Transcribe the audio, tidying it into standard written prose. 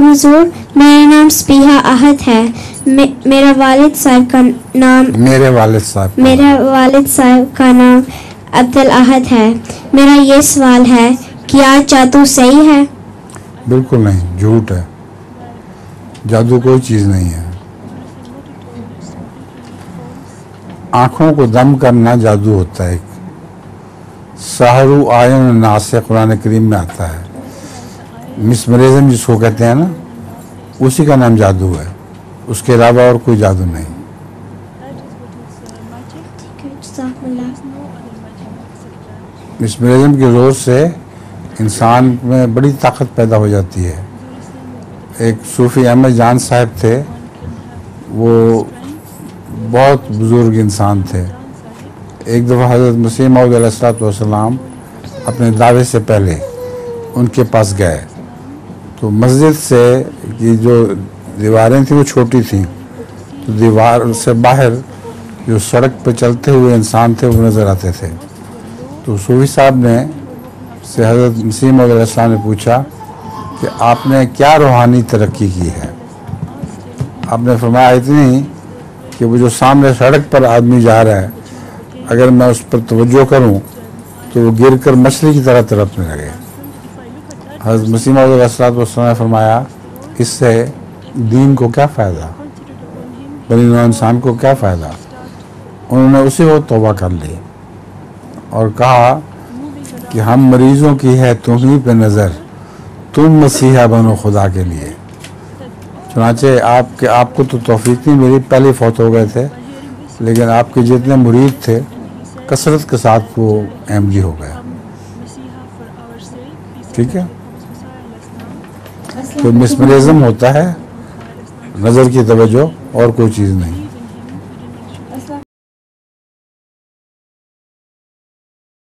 हुजूर, मेरा नाम स्पीहा अहद है। मेरे वालिद साहब का नाम अब्दुल अहद है। मेरा ये सवाल है, क्या जादू सही है? बिल्कुल नहीं, झूठ है। जादू कोई चीज़ नहीं है। आँखों को दम करना जादू होता है। सहरु आयन नास कुरान करीम में आता है। मिसमरिज्म जिसको कहते हैं ना, उसी का नाम जादू है। उसके अलावा और कोई जादू नहीं। मिसमरिज्म के जोर से इंसान में बड़ी ताकत पैदा हो जाती है। एक सूफी अहमद जान साहब थे, वो बहुत बुजुर्ग इंसान थे। एक दफ़ा हज़रत मसीह मौऊद अलैहिस्सलाम अपने दावे से पहले उनके पास गए, तो मस्जिद से की जो दीवारें थी वो छोटी थी, तो दीवार से बाहर जो सड़क पर चलते हुए इंसान थे वो नज़र आते थे। तो सूफी साहब ने से हज़रत मसीह मौऊद अलैहिस्सलाम ने पूछा कि आपने क्या रूहानी तरक्की की है? आपने फरमाया इतनी कि वो जो सामने सड़क पर आदमी जा रहा है, अगर मैं उस पर तवज्जो करूं तो वो गिर कर मछली की तरह तड़पने लगे। हज़रत मसीह मौऊद अलैहिस्सलाम ने फरमाया, इससे दीन को क्या फ़ायदा, बनी नौ इंसान को क्या फ़ायदा? उन्होंने उसी वक्त तौबा कर ली और कहा कि हम मरीज़ों की है तुम्हीं पे नज़र, तुम मसीहा बनो खुदा के लिए। चुनाचे आपको तो तौफीक नहीं मिली, पहले फौत हो गए थे, लेकिन आपके जितने मुरीद थे कसरत के साथ वो अहमदी हो गए। ठीक है, तो मिसमरिज्म होता है नज़र की तवज्जो और कोई चीज़ नहीं।